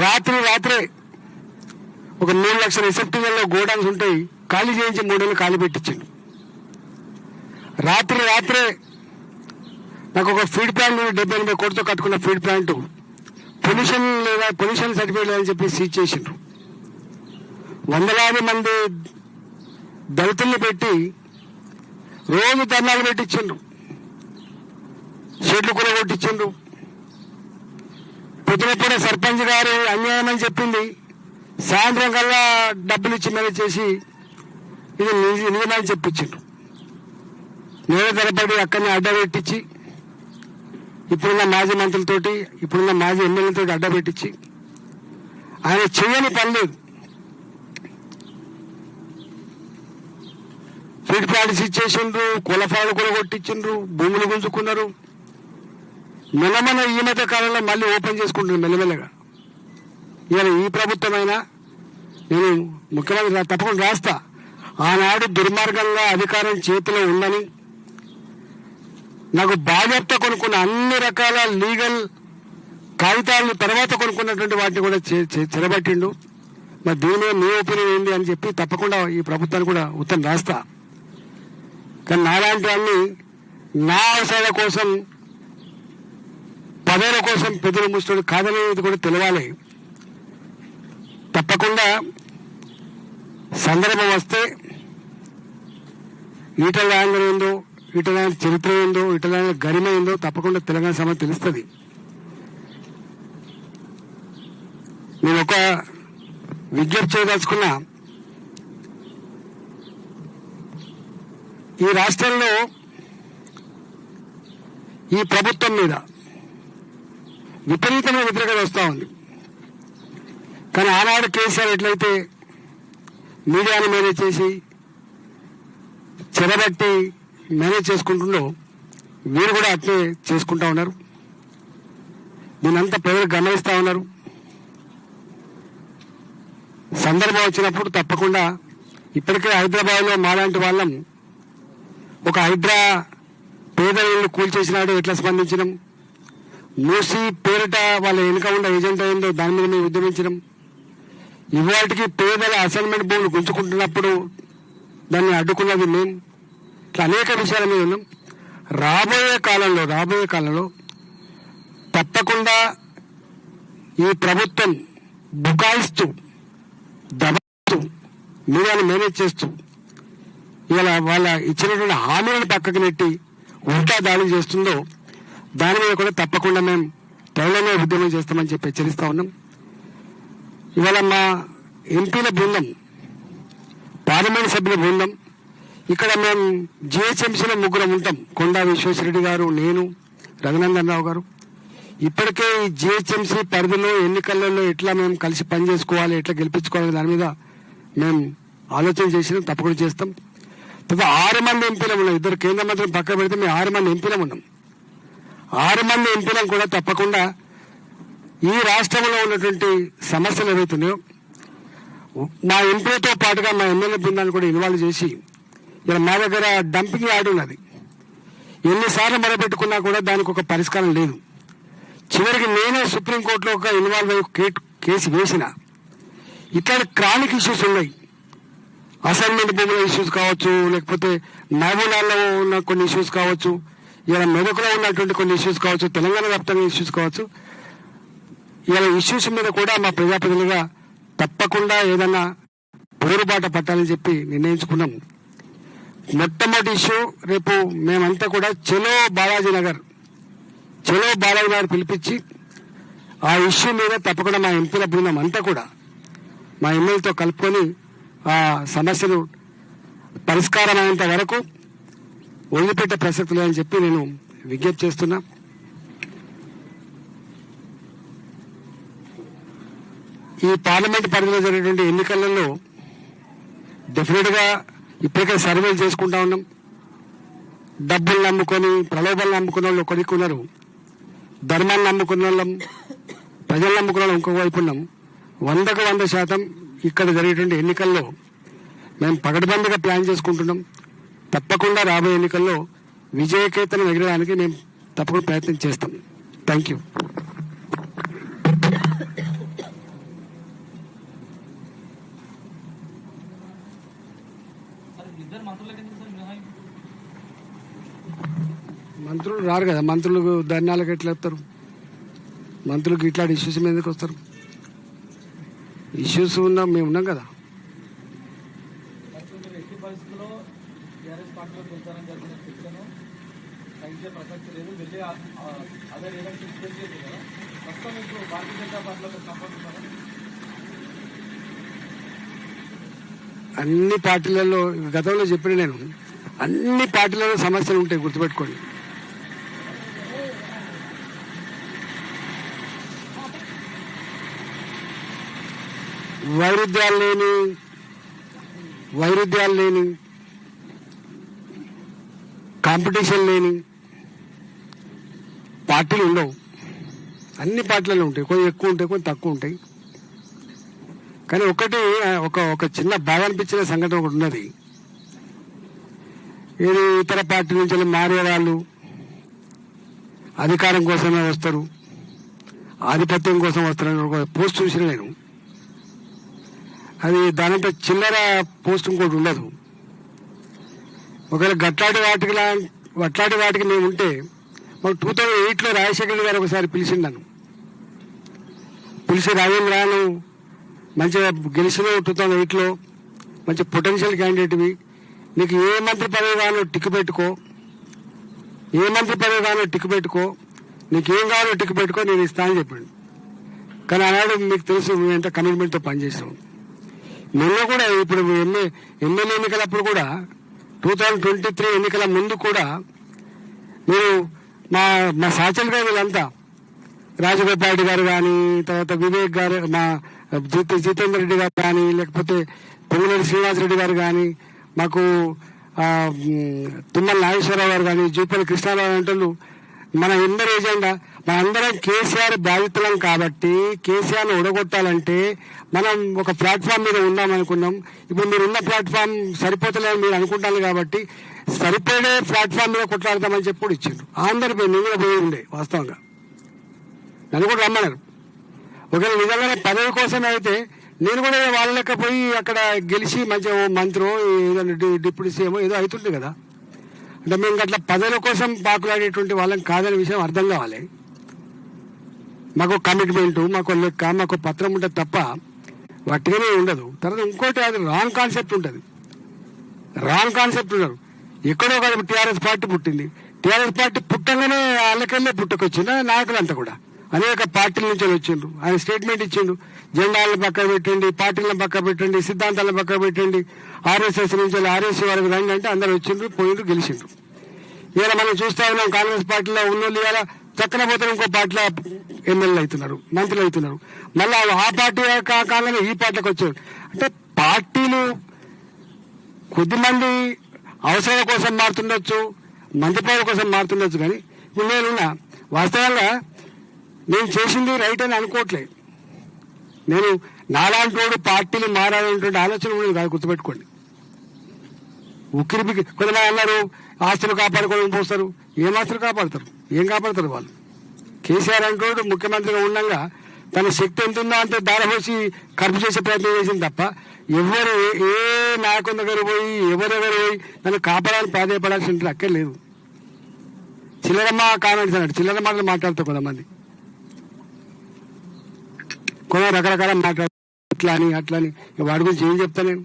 రాత్రే ఒక 3 లక్షల రిసెప్టివ్లలో గోడౌన్స్ ఉంటాయి, ఖాళీ చేయించి 3 నెలలు ఖాళీ పెట్టించిండు. రాత్రే నాకు ఒక ఫీడ్ ప్లాంట్ 78 కోట్లతో కట్టుకున్న ఫీడ్ ప్లాంట్ పొల్యూషన్ సర్టిఫికేట్ లేదని చెప్పి సీజ్ చేసిండ్రు. వందలాది మంది దళితుల్ని పెట్టి రోజు ధర్నాలు పెట్టించిండ్రు, షెడ్లు కూడా కొట్టించిండ్రు. పొద్దునప్పుడే సర్పంచ్ గారు అన్యాయం అని చెప్పింది, సాయంత్రం కల్లా డబ్బులు ఇచ్చి మేనేజ్ చేసి ఇది నిజమని చెప్పించిండ్రు. నేల తరబడి అక్కడిని అడ్డ పెట్టించి ఇప్పుడున్న మాజీ మంత్రులతోటి ఇప్పుడున్న మాజీ ఎమ్మెల్యేలతో అడ్డ పెట్టించి ఆయన చేయని పని లేదు. ఫీడ్ ప్లాంట్స్ ఇచ్చేసిండ్రు, కులఫాలు కూడా కొట్టించిండ్రు, భూములు గుంజుకున్నారు. మెల్లమెల్ల ఈ మధ్య కాలంలో మళ్ళీ ఓపెన్ చేసుకుంటున్నారు మెల్లమెల్లగా. ఇవాళ ఈ ప్రభుత్వమైనా నేను ముఖ్యమంత్రి తప్పకుండా రాస్తా, ఆనాడు దుర్మార్గంగా అధికారం చేతిలో ఉందని నాకు బాధ్యత కొనుక్కున్న అన్ని రకాల లీగల్ కాగితాలను తర్వాత కొనుక్కున్నటువంటి వాటిని కూడా చెరబట్టిండు. మరి దీని మీద మీ ఒపీనియన్ ఏంటి అని చెప్పి తప్పకుండా ఈ ప్రభుత్వాన్ని కూడా ఉత్తరం రాస్తా. కానీ నాలాంటి అన్ని నా అవసరాల కోసం పదవుల కోసం పెద్దలు ముస్తుడు కాదనేది కూడా తెలవాలి. తప్పకుండా సందర్భం వస్తే ఈటల రాజేందర్ ఏందో, ఈటల చరిత్ర ఏందో, ఈటల గరిమ ఏందో తప్పకుండా తెలంగాణ సమాజం తెలుస్తుంది. నేను ఒక విజ్ఞప్తి చేయదలుచుకున్నా, ఈ రాష్ట్రంలో ఈ ప్రభుత్వం మీద విపరీతమైన వ్యతిరేకత వస్తూ ఉంది. కానీ ఆనాడు కేసీఆర్ ఎట్లయితే మీడియాను మేనేజ్ చేసి చెరబట్టి మేనేజ్ చేసుకుంటుండో వీరు కూడా అట్లే చేసుకుంటా ఉన్నారు. దీనంతా ప్రజలు గమనిస్తూ ఉన్నారు. సందర్భం వచ్చినప్పుడు తప్పకుండా ఇప్పటికే హైదరాబాద్లో మాలాంటి వాళ్ళం ఒక హైడ్రా పేద ఇళ్ళు కూల్చేసినాడు ఎట్లా స్పందించడం, మూసి పేరిట వాళ్ళ వెనుక ఉన్న ఏజెంట్ అయిందో దాని మీద మేము ఉద్యమించడం, ఇవాటికి పేదల అసైన్మెంట్ భూములు గుంజుకుంటున్నప్పుడు దాన్ని అడ్డుకున్నది మేము. ఇట్లా అనేక విషయాల మీద ఉన్నాం. రాబోయే కాలంలో తప్పకుండా ఈ ప్రభుత్వం బుకాయిస్తూ దబాయిస్తూ మీడియాను మేనేజ్ చేస్తూ ఇవాళ వాళ్ళ ఇచ్చినటువంటి హామీలను పక్కకు నెట్టి ఉల్టా దాడి చేస్తుందో దాని మీద కూడా తప్పకుండా మేము త్వరలోనే ఉద్యమం చేస్తామని చెప్పి హెచ్చరిస్తా ఉన్నాం. ఇవాళ మా ఎంపీల బృందం, పార్లమెంట్ సభ్యుల బృందం ఇక్కడ మేము జిహెచ్ఎంసీలో 3 ఉంటాం. కొండా విశ్వేశ్వరరెడ్డి గారు, నేను, రఘునందన్ రావు గారు. ఇప్పటికే ఈ జిహెచ్ఎంసీ పరిధిలో ఎన్నికలలో ఎట్లా మేము కలిసి పనిచేసుకోవాలి, ఎట్లా గెలిపించుకోవాలి దాని మీద మేము ఆలోచన చేసినాం, తప్పకుండా చేస్తాం. తర్వాత 6 మంది ఎంపీలం ఉన్నాం. 2 కేంద్ర మంత్రులు పక్క పెడితే మేము 6 మంది ఎంపీలం ఉన్నాం. 6 మంది ఎంపీలం కూడా తప్పకుండా ఈ రాష్ట్రంలో ఉన్నటువంటి సమస్యలు ఏవైతున్నాయో మా ఎంపీలతో పాటుగా మా ఎమ్మెల్యే బృందాన్ని కూడా ఇన్వాల్వ్ చేసి, ఇలా మా దగ్గర డంపింగ్ యార్డ్ ఉన్నది. ఎన్నిసార్లు మొదలుపెట్టుకున్నా కూడా దానికి ఒక పరిష్కారం లేదు. చివరికి నేనే సుప్రీంకోర్టులో ఒక ఇన్వాల్వ్ అయ్యి కేసు వేసిన. ఇట్లాంటి క్రానిక్ ఇష్యూస్ ఉన్నాయి. అసైన్మెంట్ భూముల ఇష్యూస్ కావచ్చు, లేకపోతే మహబూబ్నగర్లో ఉన్న కొన్ని ఇష్యూస్ కావచ్చు, ఇలా మెదకులో ఉన్నటువంటి కొన్ని ఇష్యూస్ కావచ్చు, తెలంగాణ వ్యాప్తంగా ఇష్యూస్ కావచ్చు. ఇలా ఇష్యూస్ మీద కూడా మా ప్రజాప్రతినిధిగా తప్పకుండా ఏదన్నా పోరుబాట పట్టాలని చెప్పి నిర్ణయించుకున్నాం. మొట్టమొదటి ఇష్యూ రేపు మేమంతా కూడా చలో బాలాజీ నగర్ పిలిపించి ఆ ఇష్యూ మీద తప్పకుండా మా ఎంపీల బృందం అంతా కూడా మా ఎమ్మెల్యేతో కలుపుకొని ఆ సమస్యలు పరిష్కారం అయ్యేంత వరకు వదిలిపెట్టే ప్రసక్తి లేదని చెప్పి నేను విజ్ఞప్తి చేస్తున్నా. ఈ పార్లమెంట్ పరిధిలో జరిగేటువంటి ఎన్నికలలో డెఫినెట్ గా ఇప్పటికే సర్వేలు చేసుకుంటా ఉన్నాం. డబ్బులు నమ్ముకొని ప్రలోభాలు నమ్ముకున్న వాళ్ళు ఒకరికి ఉన్నారు, ధర్మాన్ని నమ్ముకున్న వాళ్ళం, ప్రజలు నమ్ముకున్న వాళ్ళు ఇంకొక వైపు ఉన్నాం. 100% ఇక్కడ జరిగేటువంటి ఎన్నికల్లో మేము పగడబందిగా ప్లాన్ చేసుకుంటున్నాం. తప్పకుండా రాబోయే ఎన్నికల్లో విజయకేతనం ఎగరడానికి మేము తప్పకుండా ప్రయత్నం చేస్తాం. Thank you. మంత్రులు రారు కదా, మంత్రులకు ధర్నాలకు ఎట్లా వస్తారు? మంత్రులకు ఇట్లాంటి ఇష్యూస్ మీద ఎందుకు వస్తారు? ఇష్యూస్ ఉన్నాం, మేము ఉన్నాం కదా. అన్ని పార్టీలలో గతంలో చెప్పిన నేను, అన్ని పార్టీలలో సమస్యలు ఉంటాయి, గుర్తుపెట్టుకోండి. వైరుధ్యాలు లేని కాంపిటీషన్ లేని పార్టీలు ఉండవు. అన్ని పార్టీలలో ఉంటాయి, కొన్ని ఎక్కువ ఉంటాయి, కొన్ని తక్కువ ఉంటాయి. కానీ ఒకటి ఒక చిన్న బాధ అనిపించిన సంఘటన ఒకటి ఉన్నది. ఇది ఇతర పార్టీ నుంచి మారే వాళ్ళు అధికారం కోసమే వస్తారు, ఆధిపత్యం కోసం వస్తారని ఒక పోస్ట్ చూసిన నేను. అది దానిపై చిల్లర పోస్ట్ ఇంకోటి ఉండదు. ఒకవేళ అట్లాంటి వాటికి మేము ఉంటే, మాకు 2008లో రాజశేఖర్ గారు ఒకసారి పిలిచిండను. పిలిచి రాజేంద్రాను మంచిగా గెలిచినావు 2008లో, మంచి పొటెన్షియల్ క్యాండిడేట్వి, నీకు ఏ మంత్రి పదవి కావాలో టిక్కు పెట్టుకో, నీకు ఏం కావాలో టిక్కు పెట్టుకో, నేను ఇస్తానని చెప్పాడు. కానీ ఆనాడు మీకు తెలుసు మేము ఎంత కమిట్మెంట్తో పనిచేస్తాం. మొన్న కూడా ఇప్పుడు ఎమ్మెల్యే ఎన్నికలప్పుడు కూడా 2023 ఎన్నికల ముందు కూడా మీరు మా సహచరులుగా వీళ్ళంతా రాజగోపాల్ గారు కానీ, తర్వాత వివేక్ గారు, మా జితేందర్ రెడ్డి గారు కానీ, లేకపోతే పొంగులేటి శ్రీనివాసరెడ్డి గారు కానీ, మాకు తుమ్మల నాగేశ్వరరావు గారు కానీ, జూపల్లి కృష్ణారావు అంటూ మన అందరి ఏజెండా, మనందరం కేసీఆర్ బాధితులం కాబట్టి కేసీఆర్ను ఓడగొట్టాలంటే మనం ఒక ప్లాట్ఫామ్ మీద ఉన్నామనుకున్నాం. ఇప్పుడు మీరు ఉన్న ప్లాట్ఫామ్ సరిపోతలేదని మీరు అనుకుంటాను కాబట్టి సరిపోయే ప్లాట్ఫామ్ మీద కొట్లాడతామని చెప్పి కూడా ఇచ్చిండ్రు. అందరిపై నేను కూడా పోయి ఉండే, వాస్తవంగా నన్ను కూడా రమ్మన్నారు. ఒకవేళ నిజంగానే పదవి కోసమే అయితే నేను కూడా వాళ్ళ లెక్క పోయి అక్కడ గెలిచి మంచిగా మంత్రో ఏదో డిప్యూటీ సీఎం ఏదో అవుతుంది కదా. అంటే మేము అట్లా పదవుల కోసం పాకులాడేటువంటి వాళ్ళని కాదనే విషయం అర్థం కావాలి. మాకు కమిట్మెంటు, మాకు లెక్క, మాకు పత్రం ఉంటుంది తప్ప వట్టిగానే ఉండదు. తర్వాత ఇంకోటి, అది రాంగ్ కాన్సెప్ట్ ఉంటుంది. ఎక్కడో కాదు టీఆర్ఎస్ పార్టీ పుట్టింది. టీఆర్ఎస్ పార్టీ పుట్టంగానే వాళ్ళకెళ్ళే పుట్టుకొచ్చింది నాయకులంతా కూడా. అనేక పార్టీల నుంచి వచ్చిండ్రు. ఆయన స్టేట్మెంట్ ఇచ్చిండు, జెండాలను పక్క పెట్టండి, పార్టీలను పక్క పెట్టండి, సిద్ధాంతాలను పక్క పెట్టండి, RSS నుంచి RSC వరకు రండి అంటే అందరు వచ్చిండ్రు, పోయిండ్రు, గెలిచిండ్రు. ఇలా మనం చూస్తా ఉన్నాం, కాంగ్రెస్ పార్టీలో ఉన్నోళ్ళు ఇలా చక్కన పోతారు, ఇంకో పార్టీలో ఎమ్మెల్యేలు అవుతున్నారు, మంత్రులు అవుతున్నారు. మళ్ళీ ఆ పార్టీ కాగానే ఈ పార్టీకి వచ్చారు. అంటే పార్టీలు కొద్దిమంది అవసరాల కోసం మారుతుండొచ్చు, మంత్రి పదవుల కోసం మారుతుండొచ్చు. కానీ ఇప్పుడు నేనున్నా వాస్తవంగా నేను చేసింది రైట్ అని అనుకోవట్లేదు. నేను నాలాంటి వాడు పార్టీలు మారాలనేటువంటి ఆలోచన ఉండదు కాదు, గుర్తుపెట్టుకోండి. ఉక్కిరిబిక్కి కొంతమంది అన్నారు ఆస్తులు కాపాడుకోవడం పోస్తారు. ఏం ఆస్తులు కాపాడతారు? ఏం కాపాడతారు వాళ్ళు? కేసీఆర్ అంటూ ముఖ్యమంత్రిగా ఉండగా తన శక్తి ఎంత ఉందో అంత దారపోసి ఖర్చు చేసే ప్రయత్నం చేసింది తప్ప ఎవరు ఏ నాయకుని దగ్గర పోయి ఎవరెవరు పోయి నన్ను కాపాడాలని ప్రాధాన్యపడాల్సిన అక్కర్లేదు. చిల్లరమ్మ కామెంట్స్ అన్నాడు, చిల్లర మాటలు మాట్లాడతారు కొంతమంది, కొంత రకరకాల మాట్లాడు, ఇట్లా అని అట్లా అని. వాడి గురించి ఏం చెప్తా నేను?